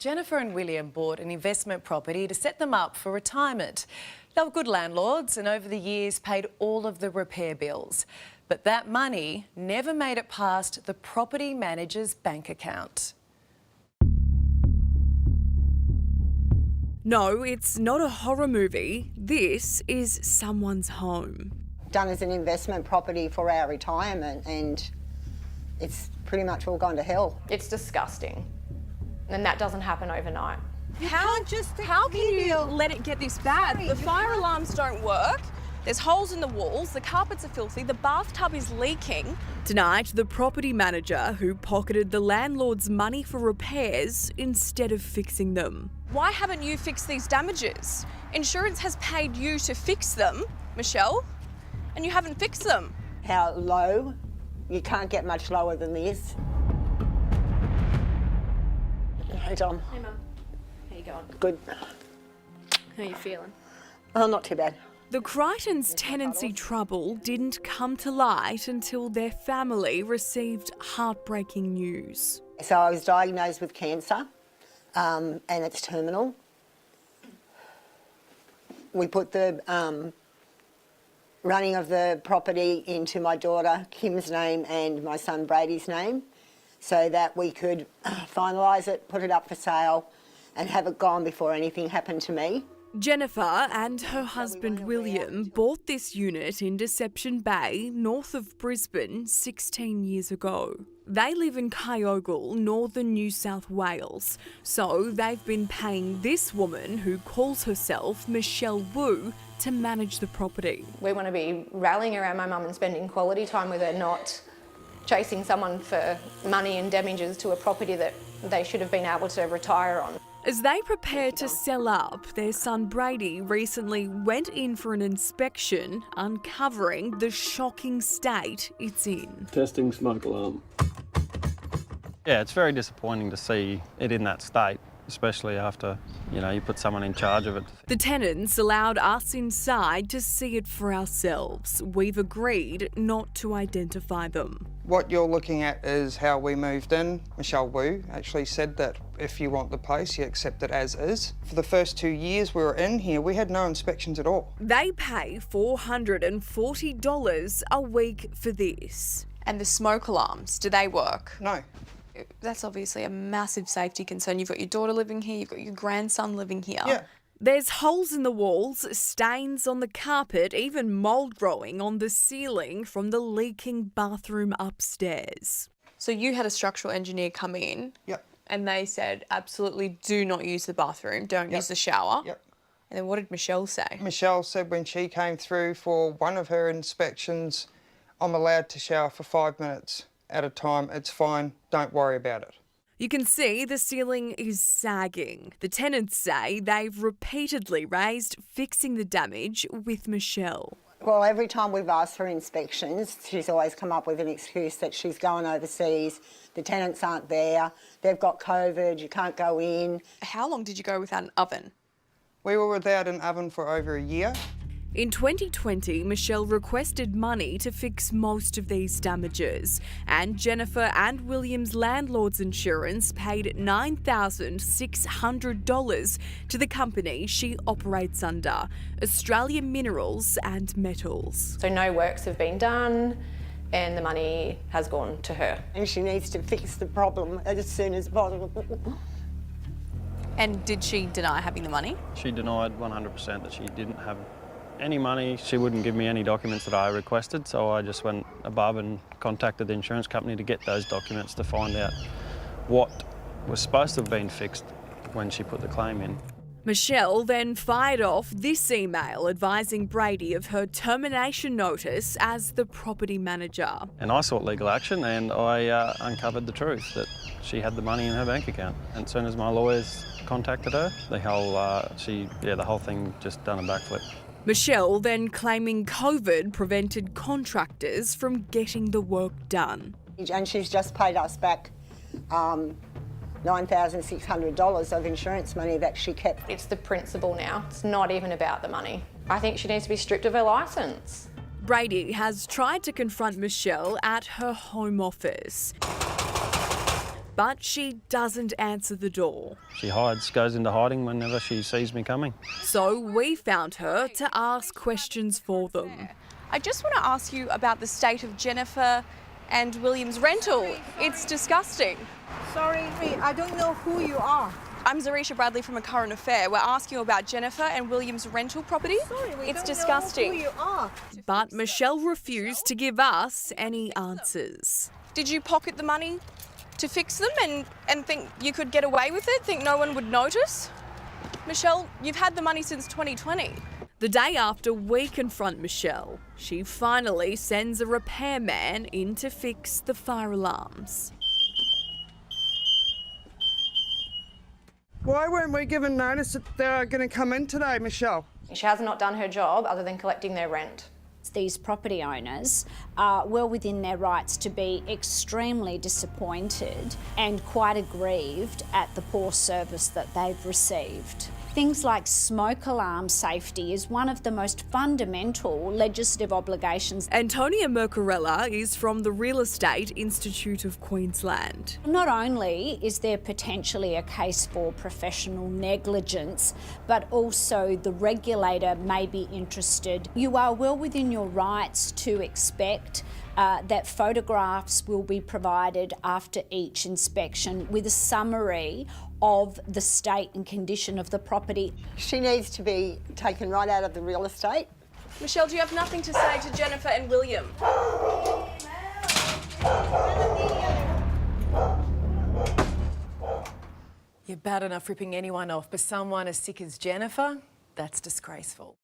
Jennifer and William bought an investment property to set them up for retirement. They were good landlords and over the years paid all of the repair bills. But that money never made it past the property manager's bank account. No, it's not a horror movie. This is someone's home. Done as an investment property for our retirement, and it's pretty much all gone to hell. It's disgusting. And that doesn't happen overnight. How can you let it get this bad? The fire alarms don't work. There's holes in the walls, the carpets are filthy, the bathtub is leaking. Tonight, the property manager who pocketed the landlord's money for repairs instead of fixing them. Why haven't you fixed these damages? Insurance has paid you to fix them, Michelle, and you haven't fixed them. How low? You can't get much lower than this. Hey, Tom. Hey, Mum. How you going? Good. How you feeling? Oh, not too bad. The Crichtons' tenancy trouble didn't come to light until their family received heartbreaking news. So I was diagnosed with cancer, and it's terminal. We put the running of the property into my daughter Kim's name and my son Brady's name, so that we could finalise it, put it up for sale, and have it gone before anything happened to me. Jennifer and her husband William bought this unit in Deception Bay, north of Brisbane, 16 years ago. They live in Kyogle, northern New South Wales, so they've been paying this woman who calls herself Michelle Wu to manage the property. We want to be rallying around my mum and spending quality time with her, not chasing someone for money and damages to a property that they should have been able to retire on. As they prepare to sell up, their son Brady recently went in for an inspection, uncovering the shocking state it's in. Testing smoke alarm. Yeah, it's very disappointing to see it in that state, especially after, you put someone in charge of it. The tenants allowed us inside to see it for ourselves. We've agreed not to identify them. What you're looking at is how we moved in. Michelle Wu actually said that if you want the place, you accept it as is. For the first 2 years we were in here, we had no inspections at all. They pay $440 a week for this. And the smoke alarms, do they work? No. That's obviously a massive safety concern. You've got your daughter living here, you've got your grandson living here. Yeah. There's holes in the walls, stains on the carpet, even mould growing on the ceiling from the leaking bathroom upstairs. So you had a structural engineer come in. Yep. And they said, absolutely do not use the bathroom, don't use the shower. Yep. And then what did Michelle say? Michelle said when she came through for one of her inspections, I'm allowed to shower for 5 minutes at a time. It's fine, don't worry about it. You can see the ceiling is sagging. The tenants say they've repeatedly raised fixing the damage with Michelle. Well, every time we've asked for inspections, she's always come up with an excuse that she's going overseas, the tenants aren't there, they've got COVID, you can't go in. How long did you go without an oven? We were without an oven for over a year. In 2020, Michelle requested money to fix most of these damages, and Jennifer and William's landlord's insurance paid $9,600 to the company she operates under, Australian Minerals and Metals. So no works have been done and the money has gone to her. And she needs to fix the problem as soon as possible. And did she deny having the money? She denied 100% that she didn't have any money. She wouldn't give me any documents that I requested, so I just went above and contacted the insurance company to get those documents to find out what was supposed to have been fixed when she put the claim in. Michelle then fired off this email advising Brady of her termination notice as the property manager. And I sought legal action and I uncovered the truth that she had the money in her bank account. And as soon as my lawyers contacted her, the whole thing just done a backflip. Michelle then claiming COVID prevented contractors from getting the work done. And she's just paid us back $9,600 of insurance money that she kept. It's the principle now. It's not even about the money. I think she needs to be stripped of her licence. Brady has tried to confront Michelle at her home office. But she doesn't answer the door. She hides, goes into hiding whenever she sees me coming. So we found her to ask questions for them. I just want to ask you about the state of Jennifer and William's rental. It's disgusting. Sorry, I don't know who you are. I'm Zarisha Bradley from A Current Affair. We're asking you about Jennifer and William's rental property. It's disgusting. Know who you are. But Michelle refused to give us any answers. Did you pocket the money to fix them and think you could get away with it? Think no one would notice? Michelle, you've had the money since 2020. The day after we confront Michelle, she finally sends a repairman in to fix the fire alarms. Why weren't we given notice that they're going to come in today, Michelle? She has not done her job other than collecting their rent. These property owners are well within their rights to be extremely disappointed and quite aggrieved at the poor service that they've received. Things like smoke alarm safety is one of the most fundamental legislative obligations. Antonia Mercarella is from the Real Estate Institute of Queensland. Not only is there potentially a case for professional negligence, but also the regulator may be interested. You are well within your rights to expect that photographs will be provided after each inspection with a summary of the state and condition of the property. She needs to be taken right out of the real estate. Michelle, do you have nothing to say to Jennifer and William? You're bad enough ripping anyone off, but someone as sick as Jennifer, that's disgraceful.